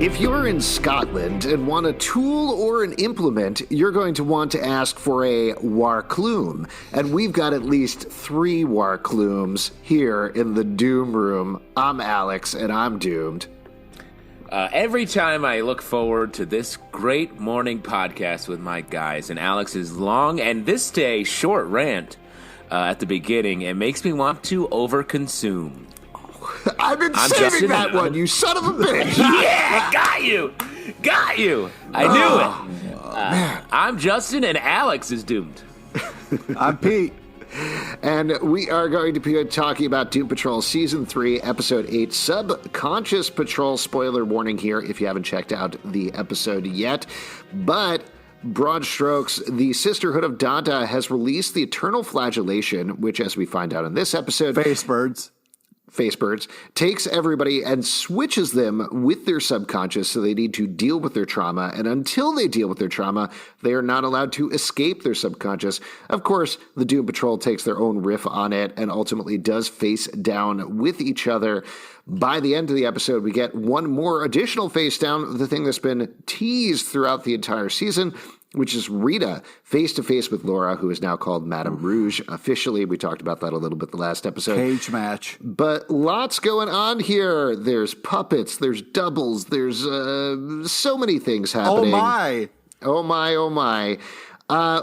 If you're in Scotland and want a tool or an implement, you're going to want to ask for a warcloom. And we've got at least 3 warclooms here in the Doom Room. I'm Alex, and I'm doomed. Every time I look forward to this great morning podcast with my guys and Alex's long and this day short rant at the beginning, it makes me want to overconsume. I've been saving that one, you son of a bitch. Yeah, got you. I knew it. Man. I'm Justin, and Alex is doomed. I'm Pete. And we are going to be talking about Doom Patrol Season 3, Episode 8, Subconscious Patrol. Spoiler warning here if you haven't checked out the episode yet. But broad strokes, the Sisterhood of Dada has released the Eternal Flagellation, which, as we find out in this episode... Facebirds, takes everybody and switches them with their subconscious, so they need to deal with their trauma, and until they deal with their trauma, they are not allowed to escape their subconscious. Of course, the Doom Patrol takes their own riff on it and ultimately does face down with each other. By the end of the episode, we get one more additional face down, the thing that's been teased throughout the entire season, which is Rita face-to-face with Laura, who is now called Madame Rouge officially. We talked about that a little bit the last episode. Cage match. But lots going on here. There's puppets, there's doubles, there's so many things happening. Oh my.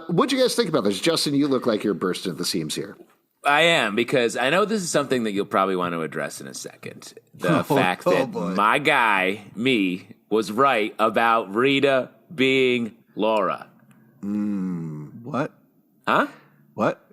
What'd you guys think about this? Justin, you look like you're bursting at the seams here. I am, because I know this is something that you'll probably want to address in a second. The fact that my guy, me, was right about Rita being Laura. What? Huh? What?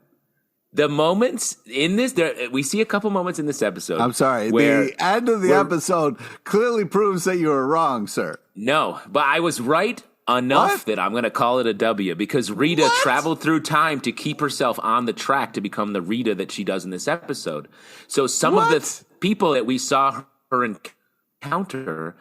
The moments in this, we see a couple moments in this episode. I'm sorry. The end of the episode clearly proves that you were wrong, sir. No, but I was right enough that I'm going to call it a W, because Rita traveled through time to keep herself on the track to become the Rita that she does in this episode. So some of the people that we saw her encounter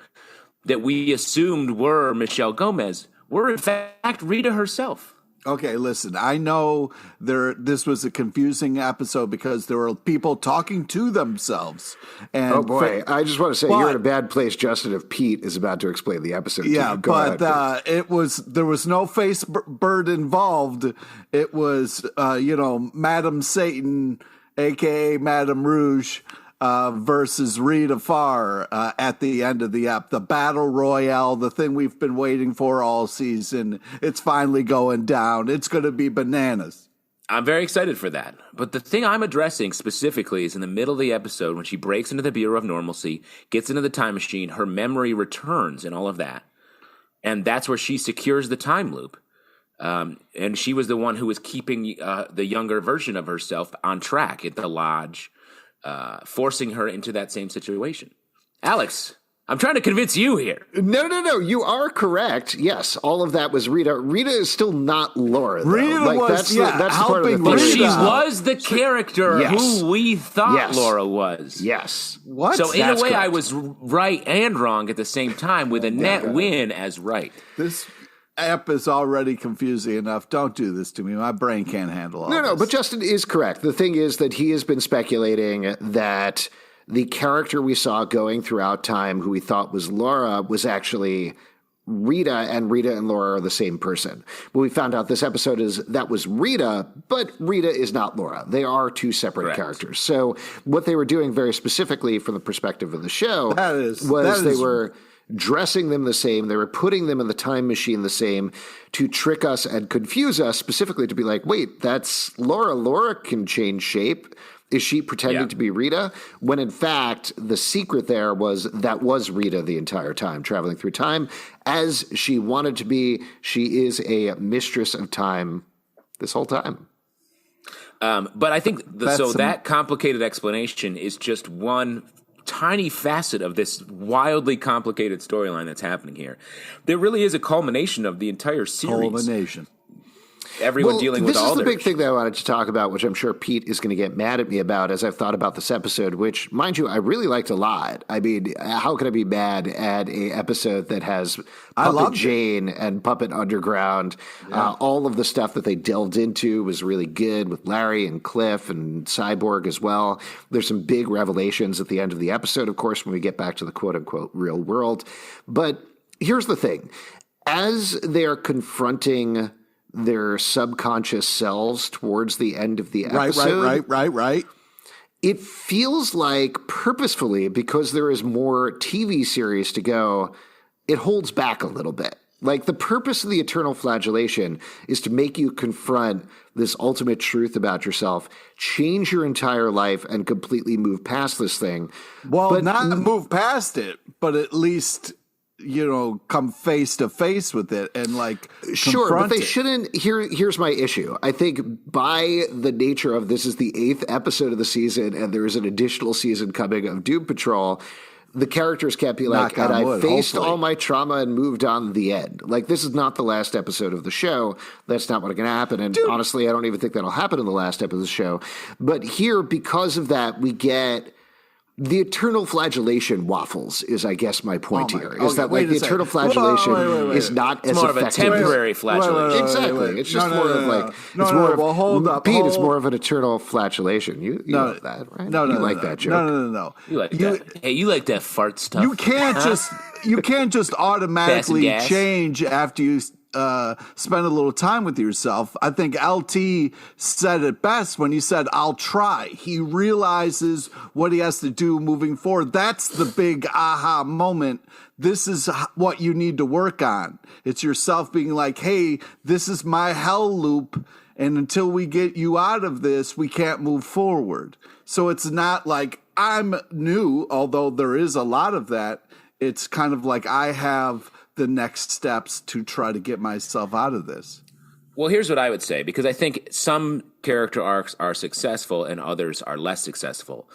that we assumed were Michelle Gomez were in fact Rita herself. Okay, listen, I know this was a confusing episode because there were people talking to themselves. And oh boy, I just want to say you're in a bad place, Justin, if Pete is about to explain the episode. Yeah, but there was no face bird involved. It was, Madame Satan, a.k.a. Madame Rouge, versus Rita Farr at the end of the battle royale, the thing we've been waiting for all season. It's finally going down. It's going to be bananas. I'm very excited for that. But the thing I'm addressing specifically is in the middle of the episode when she breaks into the Bureau of Normalcy, gets into the time machine, her memory returns and all of that. And that's where she secures the time loop. And she was the one who was keeping the younger version of herself on track at the lodge, forcing her into that same situation. Alex, I'm trying to convince you here. No. You are correct. Yes, all of that was Rita. Rita is still not Laura, though. Rita was that's part of the thing. But she was the character who we thought Laura was. Yes. What? So in That's a way, correct. I was right and wrong at the same time, with a net win as right. This app is already confusing enough. Don't do this to me. My brain can't handle all this. No, but Justin is correct. The thing is that he has been speculating that the character we saw going throughout time, who we thought was Laura, was actually Rita, and Rita and Laura are the same person. What we found out this episode is that was Rita, but Rita is not Laura. They are two separate characters. So what they were doing very specifically from the perspective of the show they were dressing them the same. They were putting them in the time machine the same to trick us and confuse us, specifically to be like, wait, that's Laura. Laura can change shape. Is she pretending to be Rita? When in fact, the secret there was that was Rita the entire time, traveling through time as she wanted to be. She is a mistress of time this whole time. But I think that complicated explanation is just one tiny facet of this wildly complicated storyline that's happening here. There really is a culmination of the entire series. everyone dealing with this is the big Alders. thing that I wanted to talk about, which I'm sure Pete is going to get mad at me about as I've thought about this episode, which, mind you, I really liked a lot. I mean, how could I be mad at a episode that has Puppet Jane and Puppet Underground? All of the stuff that they delved into was really good with Larry and Cliff and Cyborg as well. There's some big revelations at the end of the episode, of course, when we get back to the quote-unquote real world. But here's the thing. As they're confronting their subconscious selves towards the end of the episode. Right. It feels like purposefully, because there is more TV series to go, it holds back a little bit. Like, the purpose of the Eternal Flagellation is to make you confront this ultimate truth about yourself, change your entire life, and completely move past this thing. Well, but not move past it, but at least, come face to face with it and sure, but they it. shouldn't. Here's my issue. I think by the nature of this is the 8th episode of the season, and there is an additional season coming of Doom Patrol. The characters can't be like, and I faced all my trauma and moved on to the end. Like, this is not the last episode of the show. That's not what's going to happen. And honestly, I don't even think that'll happen in the last episode of the show. But here, because of that, we get the Eternal Flagellation waffles is, I guess, my point here. Is that the Eternal Flagellation is not as more effective. Of a temporary flagellation. Exactly. It's just more of like... hold up. Pete, it's more of an Eternal Flagellation. You love that, right? You like that joke. No. You like that. Hey, you like that fart stuff. You can't just automatically change after you spend a little time with yourself. I think LT said it best when he said, I'll try. He realizes what he has to do moving forward. That's the big aha moment. This is what you need to work on. It's yourself being like, hey, this is my hell loop. And until we get you out of this, we can't move forward. So it's not like I'm new, although there is a lot of that. It's kind of like I have the next steps to try to get myself out of this. Well, here's what I would say, because I think some character arcs are successful and others are less successful.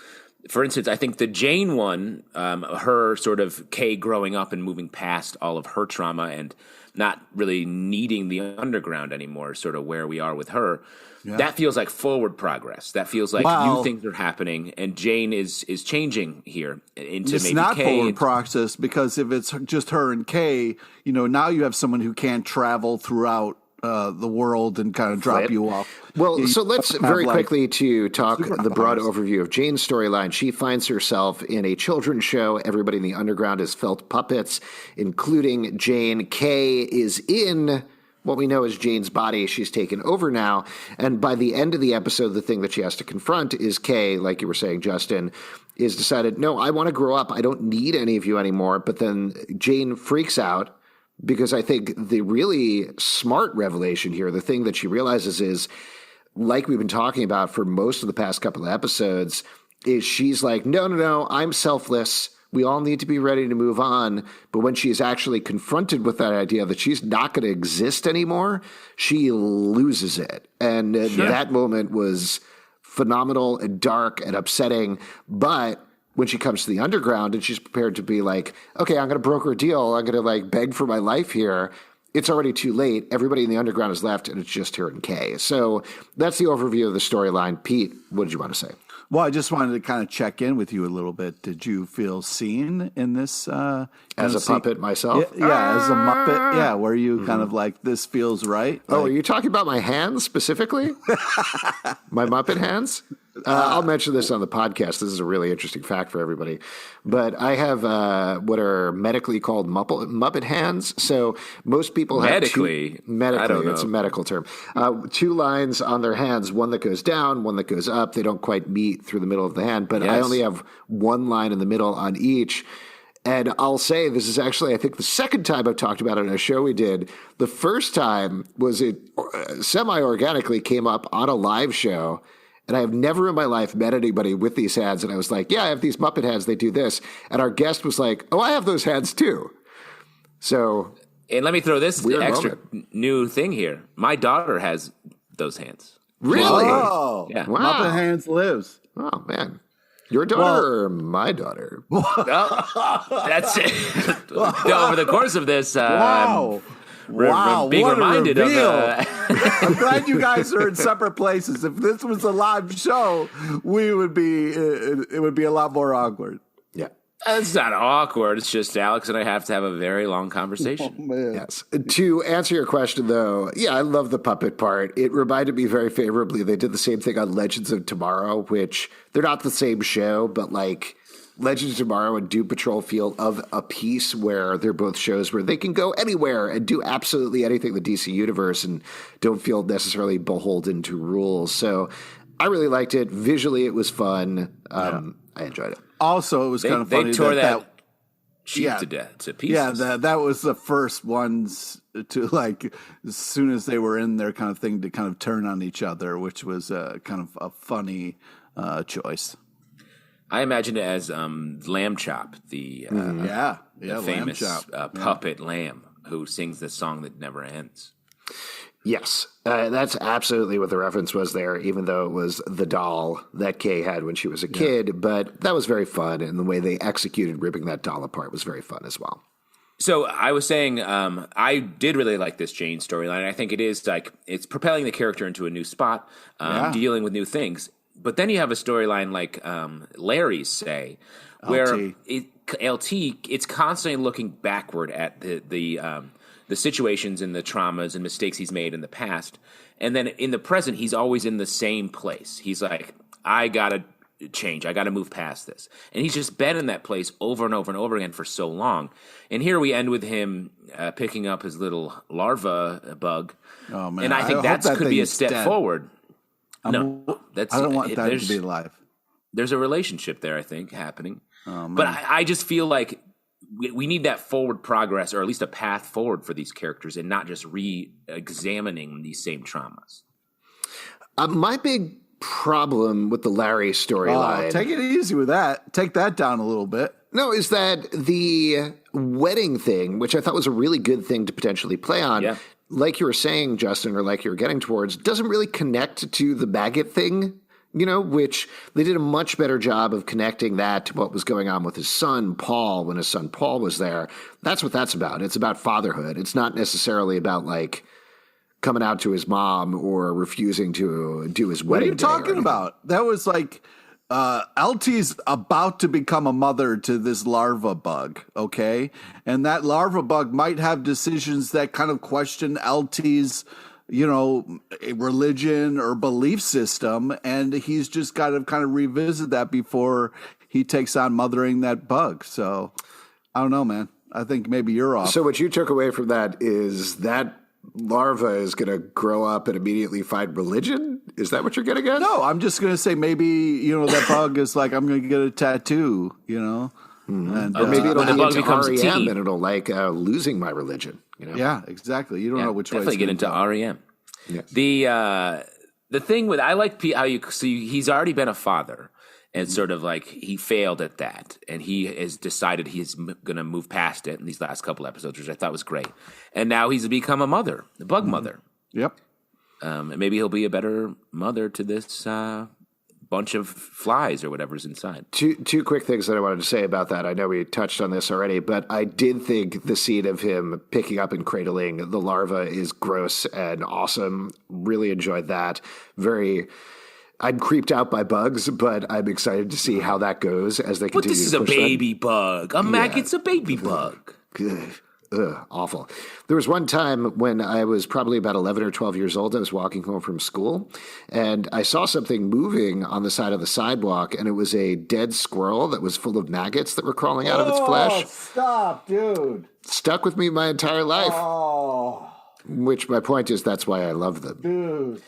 For instance, I think the Jane one, her sort of Kay growing up and moving past all of her trauma and not really needing the underground anymore, sort of where we are with her. Yeah. That feels like forward progress. That feels like new things are happening, and Jane is changing here into it's maybe not Kay. Forward progress, because if it's just her and Kay, now you have someone who can't travel throughout the world and kind of drop you off. Well, so let's very quickly to talk the broad overview of Jane's storyline. She finds herself in a children's show. Everybody in the underground is felt puppets, including Jane. Kay is in what we know is Jane's body. She's taken over now. And by the end of the episode, the thing that she has to confront is Kay, like you were saying, Justin, is decided, no, I want to grow up. I don't need any of you anymore. But then Jane freaks out, because I think the really smart revelation here, the thing that she realizes is, like we've been talking about for most of the past couple of episodes, is she's like, no, I'm selfless. We all need to be ready to move on. But when she's actually confronted with that idea that she's not going to exist anymore, she loses it. And that moment was phenomenal and dark and upsetting. But when she comes to the underground and she's prepared to be like, okay, I'm going to broker a deal. I'm going to beg for my life here. It's already too late. Everybody in the underground is left, and it's just her and Kay. So that's the overview of the storyline. Pete, what did you want to say? Well, I just wanted to kind of check in with you a little bit. Did you feel seen in this? As a puppet myself? Yeah, as a Muppet. Yeah, were you kind of like, this feels right? Oh, are you talking about my hands specifically? My Muppet hands? I'll mention this on the podcast. This is a really interesting fact for everybody. But I have what are medically called Muppet hands. So most people have medically, I don't know. It's a medical term. 2 lines on their hands, one that goes down, one that goes up. They don't quite meet through the middle of the hand, but I only have 1 line in the middle on each. And I'll say this is actually, I think, the second time I've talked about it on a show we did. The first time was it semi-organically came up on a live show. And I have never in my life met anybody with these hands. And I was like, yeah, I have these Muppet hands. They do this. And our guest was like, oh, I have those hands too. So. And let me throw this extra new thing here. My daughter has those hands. Really? Oh, yeah. Wow. Muppet hands lives. Oh, man. Your daughter or my daughter? That's it. Over the course of this, wow. Wow, being what reminded a reveal. of. I'm glad you guys are in separate places. If this was a live show, it would be a lot more awkward. Yeah. It's not awkward. It's just Alex and I have to have a very long conversation. Man. Yes. To answer your question, though, yeah, I love the puppet part. It reminded me very favorably. They did the same thing on Legends of Tomorrow, which they're not the same show, but like Legends of Tomorrow and Doom Patrol feel of a piece where they're both shows where they can go anywhere and do absolutely anything in the DC universe and don't feel necessarily beholden to rules. So I really liked it. Visually, it was fun. I enjoyed it. Also, it was kind of funny. They tore that sheep yeah, to pieces. Yeah, that was the first ones to, like, as soon as they were in their kind of thing, to kind of turn on each other, which was kind of a funny choice. I imagine it as Lamb Chop, the famous puppet lamb who sings the song that never ends. Yes, that's absolutely what the reference was there, even though it was the doll that Kay had when she was a kid. But that was very fun, and the way they executed ripping that doll apart was very fun as well. So I was saying I did really like this Jane storyline. I think it is like it's propelling the character into a new spot, dealing with new things. But then you have a storyline like Larry's Say, where it's constantly looking backward at the situations and the traumas and mistakes he's made in the past. And then in the present, he's always in the same place. He's like, I got to change. I got to move past this. And he's just been in that place over and over and over again for so long. And here we end with him picking up his little larva bug. Oh, man. And I think that could be a step forward. I don't want that to be alive. There's a relationship there, I think, happening. Oh, but I just feel like we need that forward progress, or at least a path forward for these characters, and not just re-examining these same traumas. My big problem with the Larry storyline... take it easy with that. Take that down a little bit. No, is that the wedding thing, which I thought was a really good thing to potentially play on, like you were saying, Justin, or like you were getting towards, doesn't really connect to the maggot thing. Which they did a much better job of connecting that to what was going on with his son, Paul, when his son Paul was there. That's what that's about. It's about fatherhood. It's not necessarily about, like, coming out to his mom or refusing to do his wedding. What are you talking about? That was like LT's about to become a mother to this larva bug, okay? And that larva bug might have decisions that kind of question LT's religion or belief system, and he's just got to kind of revisit that before he takes on mothering that bug. So I don't know, man. I think maybe you're off. So what you took away from that is that larva is going to grow up and immediately find religion? Is that what you're getting at? No, I'm just going to say maybe, that bug is like, I'm going to get a tattoo, Mm-hmm. And, or maybe it'll be into REM and it'll like losing my religion. Yeah, exactly. You don't know which way. Definitely get into REM. Yeah. The thing with I like how you see he's already been a father and sort of like he failed at that, and he has decided he's going to move past it in these last couple episodes, which I thought was great. And now he's become a mother, the bug mother. Yep. And maybe he'll be a better mother to this bunch of flies or whatever's inside. Two quick things that I wanted to say about that. I know we touched on this already, but I did think the scene of him picking up and cradling the larva is gross and awesome. Really enjoyed that. I'm creeped out by bugs, but I'm excited to see how that goes as they continue to push. But this is a baby bug. A maggot's a baby bug. Good. Awful. There was one time when I was probably about 11 or 12 years old. I was walking home from school, and I saw something moving on the side of the sidewalk, and it was a dead squirrel that was full of maggots that were crawling out of its flesh. Stop, dude. Stuck with me my entire life. Which my point is that's why I love them. Dude.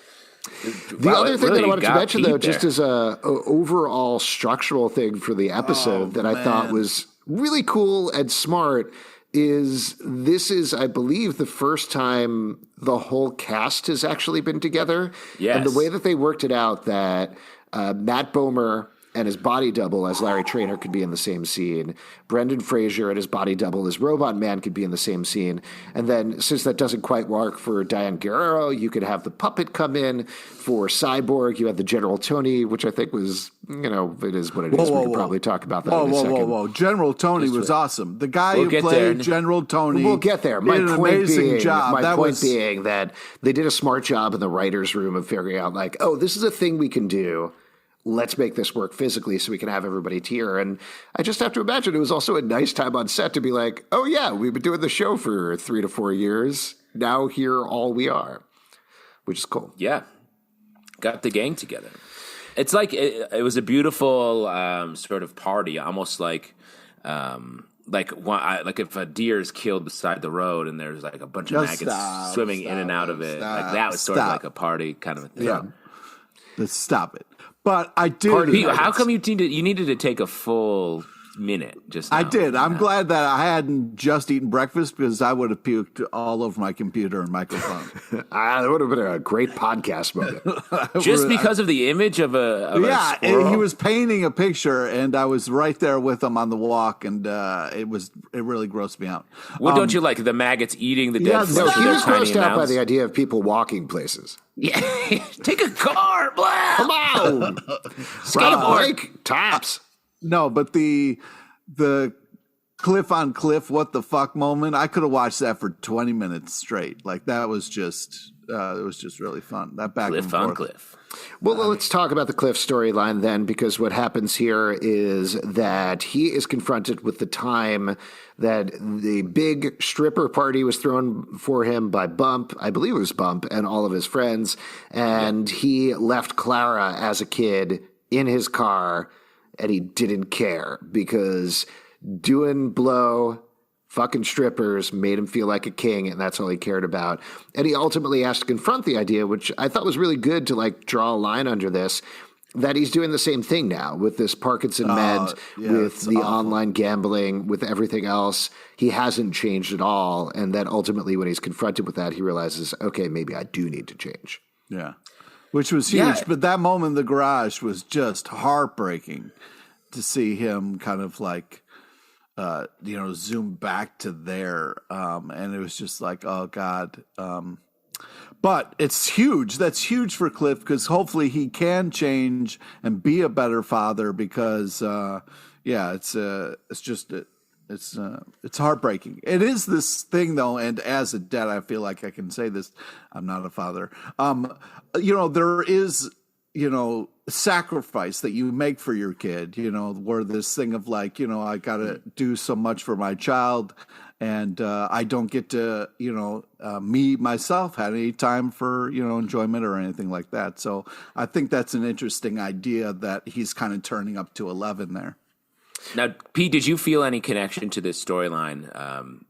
The other thing that I wanted to mention, though, just as a overall structural thing for the episode that I thought was really cool and smart is this is, I believe, the first time the whole cast has actually been together. Yes. And the way that they worked it out that Matt Bomer and his body double as Larry Traynor could be in the same scene. Brendan Fraser and his body double as Robot Man could be in the same scene. And then since that doesn't quite work for Diane Guerrero, you could have the puppet come in. For Cyborg, you had the General Tony, which I think was it is what it is. We could probably talk about that in a second. Whoa. General Tony was awesome. The guy who played General Tony We'll get there. My did an point amazing job. My point being that they did a smart job in the writer's room of figuring out, like, oh, this is a thing we can do. Let's make this work physically so we can have everybody tear. And I just have to imagine it was also a nice time on set to be like, oh, yeah, we've been doing the show for 3 to 4 years. Now here all we are, which is cool. Yeah. Got the gang together. It's like it was a beautiful sort of party, almost like if a deer is killed beside the road and there's like a bunch of maggots swimming in and out of it. Like that was sort of like a party kind of a thing. Yeah. Let's stop it. But I did. Pete, how come you needed to take a full minute just now? I did. I'm glad that I hadn't just eaten breakfast because I would have puked all over my computer and microphone. That would have been a great podcast moment. Just because of the image of a squirrel? He was painting a picture, and I was right there with him on the walk, and it really grossed me out. What don't you like? The maggots eating the dead flesh? He was grossed out by the idea of people walking places. Yeah, take a car, blah. Come on, skateboard, tops. No, but the cliff on cliff, what the fuck moment, I could have watched that for 20 minutes straight. Like that was just, it was just really fun. That back cliff and forth. on cliff. Well, let's talk about the Cliff storyline then, because what happens here is that he is confronted with the time that the big stripper party was thrown for him by Bump, I believe it was Bump, and all of his friends, and he left Clara as a kid in his car, and he didn't care because doing blow, fucking strippers made him feel like a king, and that's all he cared about. And he ultimately has to confront the idea, which I thought was really good to like draw a line under this, that he's doing the same thing now with this Parkinson med, with the online gambling, with everything else. He hasn't changed at all. And then ultimately when he's confronted with that, he realizes, okay, maybe I do need to change. Yeah. Which was huge. Yeah. But that moment in the garage was just heartbreaking to see him kind of like, zoom back to there. And it was just like, oh God. But it's huge. That's huge for Cliff because hopefully he can change and be a better father because, it's heartbreaking. It is this thing though. And as a dad, I feel like I can say this. I'm not a father. There is, sacrifice that you make for your kid, where this thing of like, I got to do so much for my child and I don't get to, me, myself, had any time for, enjoyment or anything like that. So I think that's an interesting idea that he's kind of turning up to 11 there. Now, Pete, did you feel any connection to this storyline,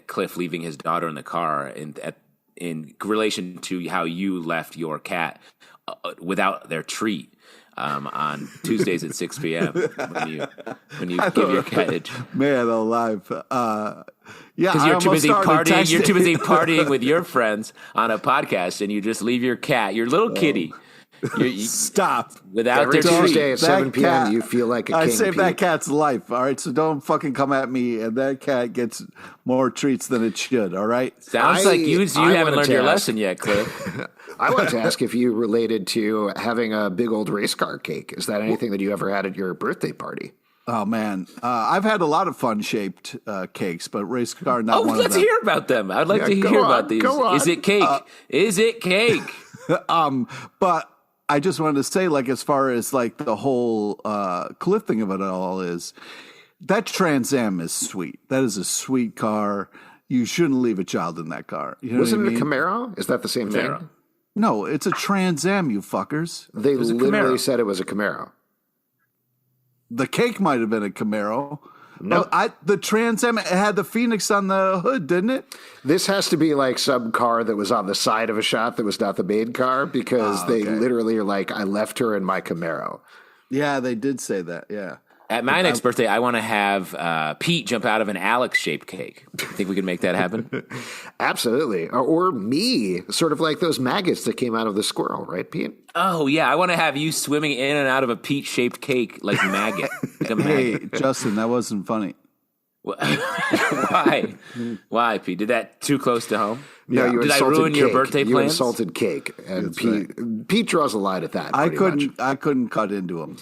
Cliff leaving his daughter in the car in relation to how you left your cat without their treat on Tuesdays at 6 p.m. when you give your cat man alive. Because you're too busy partying. You're too busy partying with your friends on a podcast, and you just leave your cat, your little kitty. Stop. Without every their Tuesday at 7 p.m. you feel like a king. I saved that cat's life. All right, so don't fucking come at me. And that cat gets more treats than it should. All right. Sounds like you haven't learned your lesson yet, Cliff. I wanted to ask if you related to having a big old race car cake. Is that anything that you ever had at your birthday party? Oh, man. I've had a lot of fun-shaped cakes, but race car, not one of them. Let's hear about them. I'd like to hear about these. Is it cake? Is it cake? But I just wanted to say, like, as far as, like, the whole Cliff thing of it all is, that Trans Am is sweet. That is a sweet car. You shouldn't leave a child in that car. You know Wasn't it a Camaro? Is that the same thing? No, it's a Trans Am, you fuckers. They literally said it was a Camaro. The cake might have been a Camaro. No, the Trans Am had the Phoenix on the hood, didn't it? This has to be like some car that was on the side of a shot that was not the main car because they literally are like, I left her in my Camaro. Yeah, they did say that. Yeah. At my next birthday, I want to have Pete jump out of an Alex-shaped cake. Think we can make that happen? Absolutely. Or me, sort of like those maggots that came out of the squirrel, right, Pete? Oh, yeah. I want to have you swimming in and out of a Pete-shaped cake like maggot. Hey, Justin, that wasn't funny. Why? Why, Pete? Did that too close to home? No, you Did I ruin cake. your birthday plans? You insulted cake. And Pete draws a line at that. I couldn't cut into him.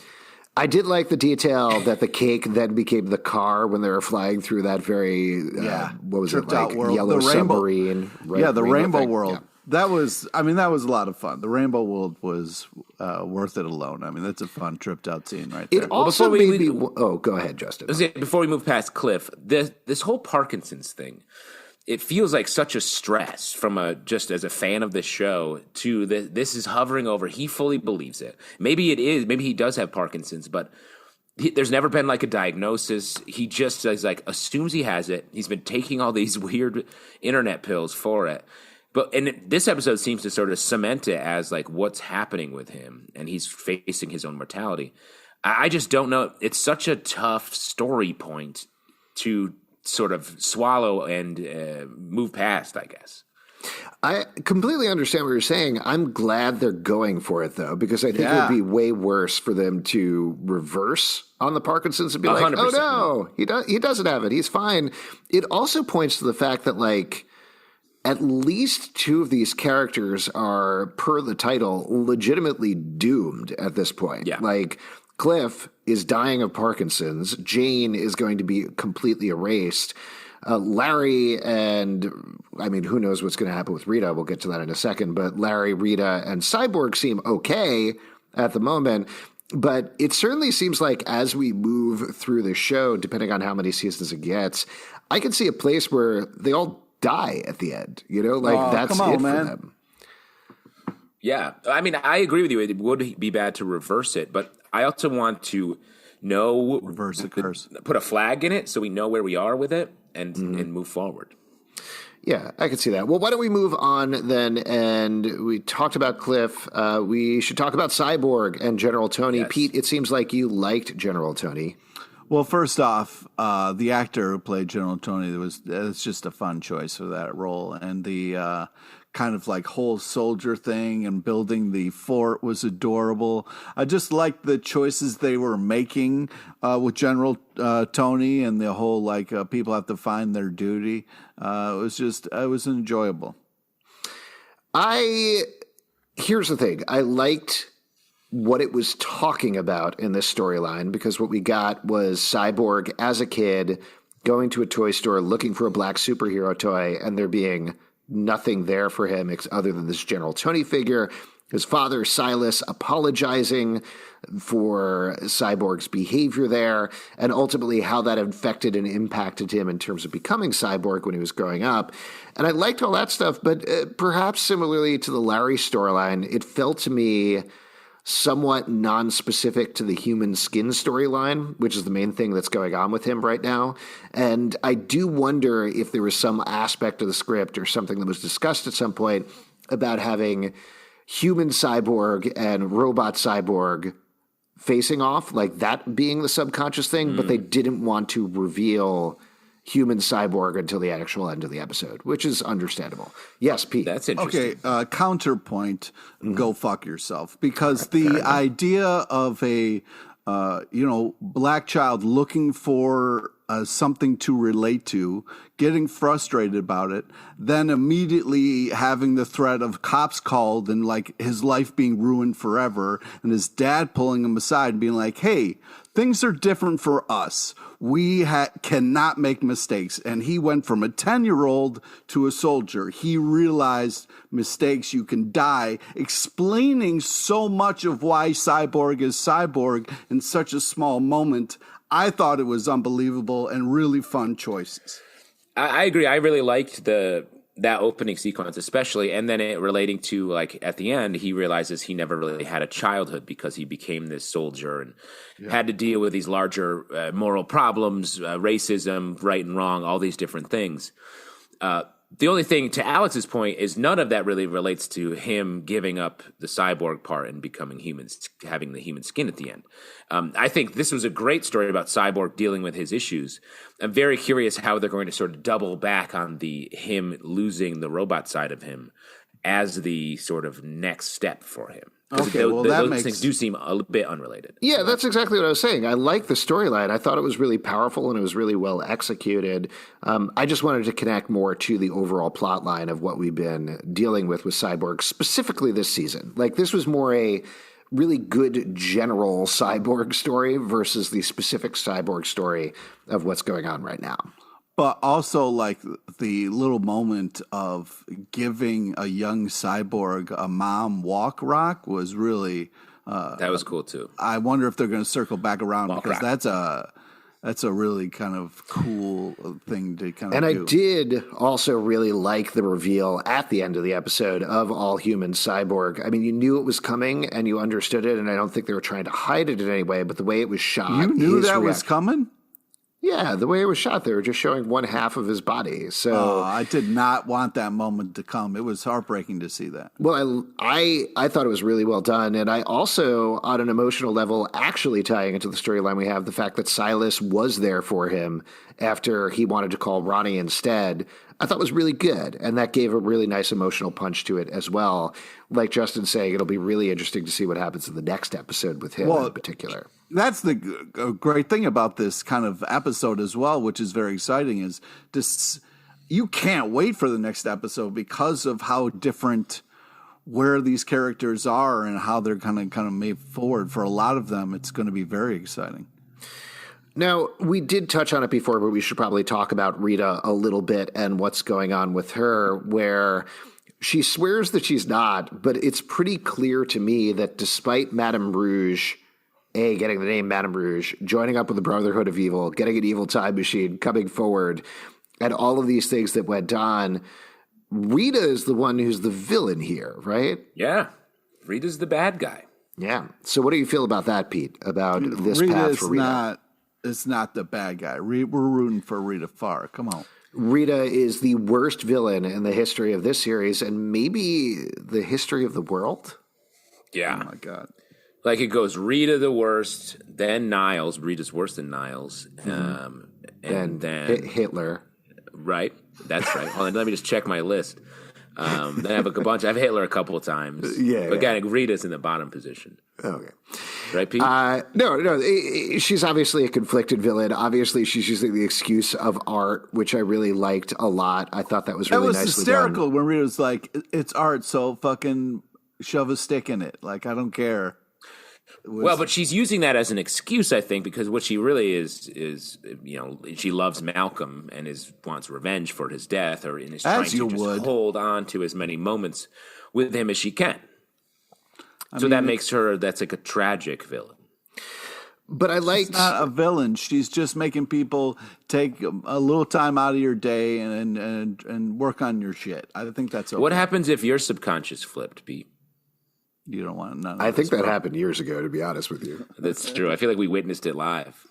I did like the detail that the cake then became the car when they were flying through that very, what was it, like world. yellow The rainbow, submarine. Right? yeah, the rainbow thing. world. Yeah. That was a lot of fun. The rainbow world was worth it alone. I mean, that's a fun tripped out scene right there. It also made me. Oh, go ahead, Justin. Before we move past Cliff, this whole Parkinson's thing, it feels like such a stress from just as a fan of this show to this is hovering over. He fully believes it. Maybe it is. Maybe he does have Parkinson's, but there's never been like a diagnosis. He just says assumes he has it. He's been taking all these weird internet pills for it. This episode seems to sort of cement it as like what's happening with him, and he's facing his own mortality. I just don't know. It's such a tough story point to sort of swallow and move past, I guess. I completely understand what you're saying. I'm glad they're going for it, though, because I think it would be way worse for them to reverse on the Parkinson's and be 100%. Like, oh, no, he doesn't have it. He's fine. It also points to the fact that, like, at least two of these characters are, per the title, legitimately doomed at this point. Yeah. Like, Cliff is dying of Parkinson's. Jane is going to be completely erased. Larry and, I mean, who knows what's going to happen with Rita? We'll get to that in a second. But Larry, Rita, and Cyborg seem okay at the moment. But it certainly seems like as we move through the show, depending on how many seasons it gets, I can see a place where they all die at the end. You know, like that's it for them. Yeah. I mean, I agree with you. It would be bad to reverse it, but I also want to know reverse the curse. Put a flag in it so we know where we are with it and move forward. Yeah, I can see that. Well, why don't we move on then? And we talked about Cliff. We should talk about Cyborg and General Tony. Yes. Pete, it seems like you liked General Tony. Well, first off, the actor who played General Tony, it's just a fun choice for that role. And the kind of like whole soldier thing and building the fort was adorable. I just liked the choices they were making with General Tony and the whole like people have to find their duty. It was enjoyable. Here's the thing. I liked what it was talking about in this storyline, because what we got was Cyborg as a kid going to a toy store looking for a black superhero toy, and there being nothing there for him other than this General Tony figure. His father, Silas, apologizing for Cyborg's behavior there, and ultimately how that affected and impacted him in terms of becoming Cyborg when he was growing up. And I liked all that stuff, but perhaps similarly to the Larry storyline, it felt to me somewhat non-specific to the human skin storyline, which is the main thing that's going on with him right now. And I do wonder if there was some aspect of the script or something that was discussed at some point about having human Cyborg and robot Cyborg facing off, like that being the subconscious thing, but they didn't want to reveal human Cyborg until the actual end of the episode, which is understable. Yes, Pete. That's interesting. Okay, counterpoint, go fuck yourself. Because the idea of a, black child looking for something to relate to, getting frustrated about it, then immediately having the threat of cops called and like his life being ruined forever, and his dad pulling him aside and being like, hey, things are different for us. We cannot make mistakes. And he went from a 10-year-old to a soldier. He realized mistakes, you can die, explaining so much of why Cyborg is Cyborg in such a small moment. I thought it was unbelievable and really fun choices. I agree. I really liked that opening sequence, especially, and then it relating to, like, at the end, he realizes he never really had a childhood because he became this soldier and had to deal with these larger moral problems, racism, right and wrong, all these different things. The only thing, to Alex's point, is none of that really relates to him giving up the cyborg part and becoming human, having the human skin at the end. I think this was a great story about Cyborg dealing with his issues. I'm very curious how they're going to sort of double back on him losing the robot side of him as the sort of next step for him. Okay, those things do seem a bit unrelated. Yeah, that's exactly what I was saying. I like the storyline. I thought it was really powerful and it was really well executed. I just wanted to connect more to the overall plot line of what we've been dealing with Cyborg, specifically this season. Like, this was more really good general cyborg story versus the specific cyborg story of what's going on right now. But also, like, the little moment of giving a young cyborg a mom walk rock was really that was cool too. I wonder if they're going to circle back around Walk because rock. that's a really kind of cool thing to kind of And do. I did also really like the reveal at the end of the episode of all human cyborg. I mean, you knew it was coming and you understood it, and I don't think they were trying to hide it in any way, but the way it was shot. You knew his that was reaction- coming? Yeah, the way it was shot, they were just showing one half of his body. So I did not want that moment to come. It was heartbreaking to see that. Well, I thought it was really well done, and I also, on an emotional level, actually tying into the storyline we have, the fact that Silas was there for him after he wanted to call Ronnie instead, I thought was really good, and that gave a really nice emotional punch to it as well. Like Justin's saying, it'll be really interesting to see what happens in the next episode with him in particular. That's the great thing about this kind of episode as well, which is very exciting, is this, you can't wait for the next episode because of how different where these characters are and how they're kind of made forward. For a lot of them, it's going to be very exciting. Now, we did touch on it before, but we should probably talk about Rita a little bit and what's going on with her, where she swears that she's not, but it's pretty clear to me that despite Madame Rouge, getting the name Madame Rouge, joining up with the Brotherhood of Evil, getting an evil time machine, coming forward, and all of these things that went on, Rita is the one who's the villain here, right? Yeah. Rita's the bad guy. Yeah. So what do you feel about that, Pete, about this Rita path is for Rita? It's not the bad guy. We're rooting for Rita Farr. Come on. Rita is the worst villain in the history of this series and maybe the history of the world. Yeah. Oh, my God. Like it goes Rita the worst, then Niles. Rita's worse than Niles. And then Hitler. Right. That's right. Hold on, let me just check my list. Then I have I have Hitler a couple of times. Yeah. But again, Rita's in the bottom position. Okay. Right, Pete? No. She's obviously a conflicted villain. Obviously, she's using the excuse of art, which I really liked a lot. I thought that was really nicely hysterical done. when Rita was like, it's art, so fucking shove a stick in it. Like, I don't care. Well, but she's using that as an excuse, I think, because what she really is she loves Malcolm and wants revenge for his death, or is trying to just hold on to as many moments with him as she can. So that makes her, that's like a tragic villain. But I like she's not a villain. She's just making people take a little time out of your day and work on your shit. I think that's okay. What happens if your subconscious flipped, Pete? You don't want none of I think that happened years ago, to be honest with you. That's true. I feel like we witnessed it live.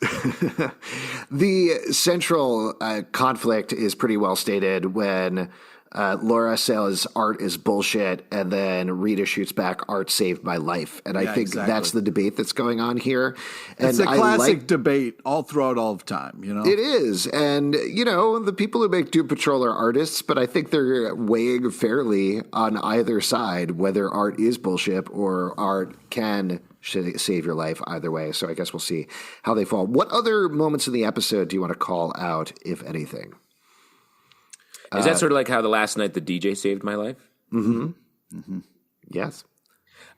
The central conflict is pretty well stated when Laura says art is bullshit, and then Rita shoots back, art saved my life. And I think that's the debate that's going on here. And it's a classic debate all throughout all the time, you know? It is. And, the people who make Doom Patrol are artists, but I think they're weighing fairly on either side, whether art is bullshit or art can save your life either way. So I guess we'll see how they fall. What other moments in the episode do you want to call out, if anything? Is that sort of like how the last night the DJ saved my life? Mm-hmm. Mm-hmm. Yes.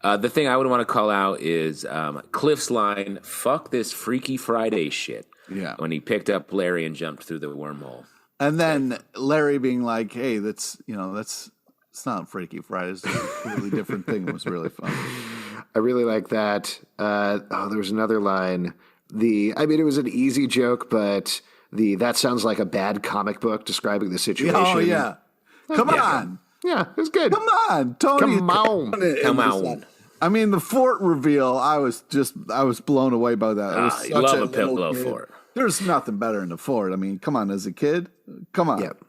The thing I would want to call out is Cliff's line, "Fuck this Freaky Friday shit." Yeah. When he picked up Larry and jumped through the wormhole. And then Larry being like, "Hey, it's not Freaky Friday. It's a completely different thing." It was really fun. I really like that. There was another line. It was an easy joke, but that sounds like a bad comic book describing the situation. Oh, yeah. Come on. Yeah, it was good. Come on, Tony. Come on. I mean, the fort reveal, I was blown away by that. It was such love a pillow fort. There's nothing better in the fort. I mean, come on, as a kid. Come on. Yep.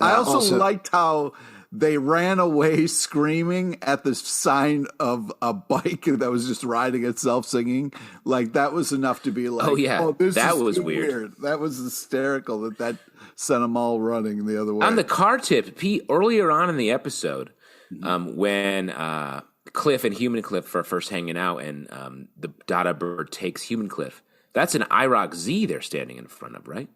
I also liked how they ran away screaming at the sign of a bike that was just riding itself singing. Like, that was enough to be like, that was weird. That was hysterical that sent them all running the other way. On the car tip, Pete, earlier on in the episode, when Cliff and Human Cliff are first hanging out and the Dada bird takes Human Cliff, that's an IROC Z they're standing in front of, right?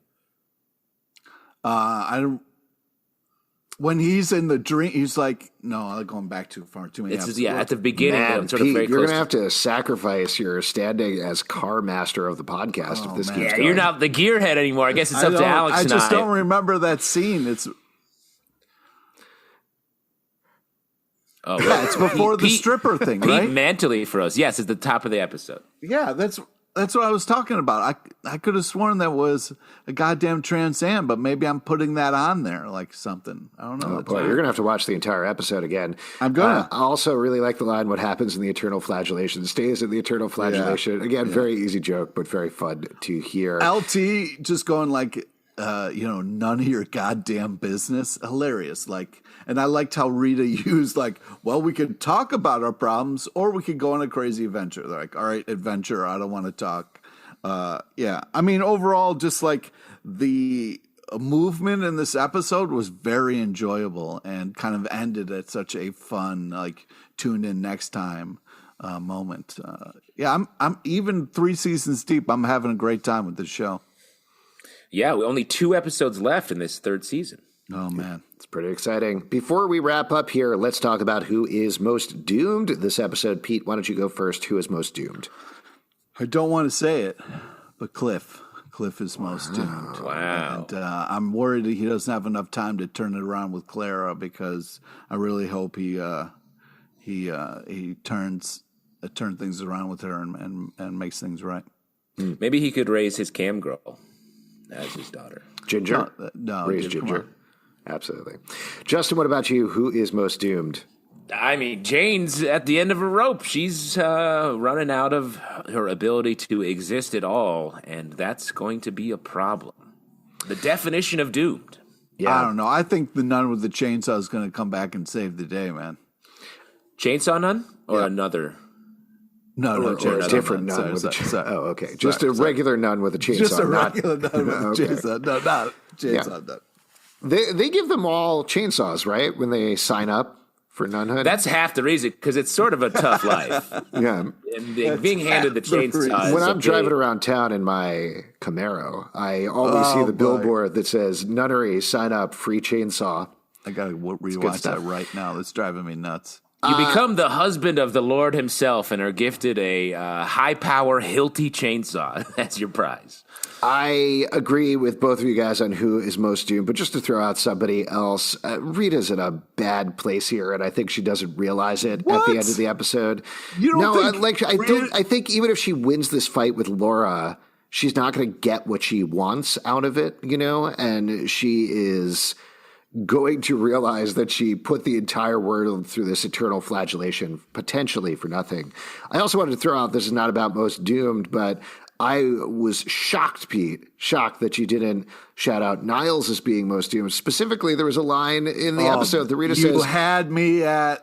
when he's in the dream, he's like, no, I'm going back too far. Too many episodes. At the beginning, Man, sort of Pete, very you're close. going to have to sacrifice your standing as car master of the podcast if this keeps going. You're not the gearhead anymore. I guess it's up to Alex and I. I just don't remember that scene. It's it's before the stripper thing, right? Pete mentally froze. Yes, it's the top of the episode. Yeah, that's what I was talking about. I could have sworn that was a goddamn Trans Am, but maybe I'm putting that on there like something. I don't know. Oh, boy, you're going to have to watch the entire episode again. I'm going to. I also really like the line, what happens in the Eternal Flagellation stays in the Eternal Flagellation. Yeah. Again, very easy joke, but very fun to hear. LT just going like, none of your goddamn business. Hilarious. And I liked how Rita used we could talk about our problems or we could go on a crazy adventure. They're like, all right, adventure. I don't want to talk. I mean, overall, just the movement in this episode was very enjoyable and kind of ended at such a fun, tune in next time moment. I'm even 3 seasons deep. I'm having a great time with this show. Yeah, only 2 episodes left in this 3rd season. Oh, man. It's pretty exciting. Before we wrap up here, let's talk about who is most doomed this episode. Pete, why don't you go first? Who is most doomed? I don't want to say it, but Cliff. Cliff is most doomed. Wow. And I'm worried that he doesn't have enough time to turn it around with Clara because I really hope he turns things around with her and makes things right. Maybe he could raise his cam girl as his daughter. Ginger? No, raise Ginger. Absolutely. Justin, what about you? Who is most doomed? I mean, Jane's at the end of a rope. She's running out of her ability to exist at all, and that's going to be a problem. The definition of doomed. Yeah. I don't know. I think the nun with the chainsaw is going to come back and save the day, man. Chainsaw nun? Or another? No, or a different nun with a chainsaw. Oh, okay. Just a regular nun with a chainsaw. Just a regular nun with a chainsaw. No, not chainsaw nun. They give them all chainsaws, right, when they sign up for nunhood? That's half the reason, because it's sort of a tough life. Yeah. And being handed the chainsaw. When I'm driving around town in my Camaro, I always see the billboard that says, nunnery, sign up, free chainsaw. I got to rewatch that right now. That's driving me nuts. You become the husband of the Lord himself and are gifted a high-power, hilty chainsaw. That's your prize. I agree with both of you guys on who is most doomed, but just to throw out somebody else, Rita's in a bad place here, and I think she doesn't realize it at the end of the episode. You don't think I think even if she wins this fight with Laura, she's not going to get what she wants out of it, and she is going to realize that she put the entire world through this eternal flagellation, potentially for nothing. I also wanted to throw out, this is not about most doomed, but I was shocked, Pete, that you didn't shout out Niles as being most doomed. Specifically, there was a line in the episode that Rita says... You had me at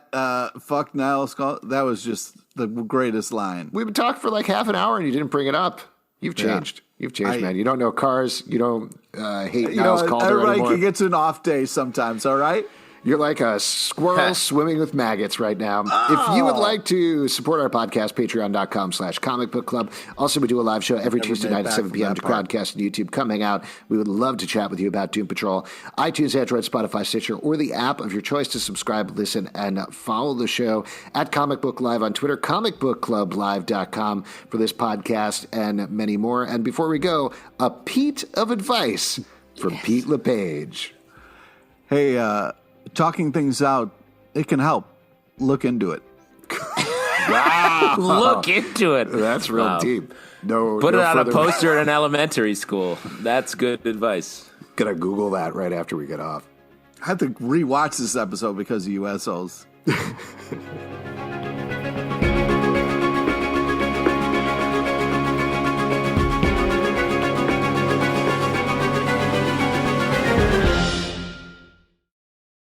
fuck Niles. That was just the greatest line. We've been talking for half an hour and you didn't bring it up. You've changed. Yeah. You've changed, man. You don't know cars. You don't hate Niles Calder everybody anymore. Gets an off day sometimes, all right? You're like a squirrel swimming with maggots right now. If you would like to support our podcast, patreon.com/Comic Book Club. Also, we do a live show every Tuesday night at 7 p.m. to Crowdcast and YouTube. Coming out, we would love to chat with you about Doom Patrol. iTunes, Android, Spotify, Stitcher, or the app of your choice to subscribe, listen, and follow the show at Comic Book Live on Twitter, comicbookclublive.com for this podcast and many more. And before we go, a Pete of advice from Pete LePage. Hey, talking things out, it can help. Look into it. Wow. Look into it. That's real deep. Put it on a poster in an elementary school. That's good advice. Gonna Google that right after we get off. I have to rewatch this episode because of you assholes.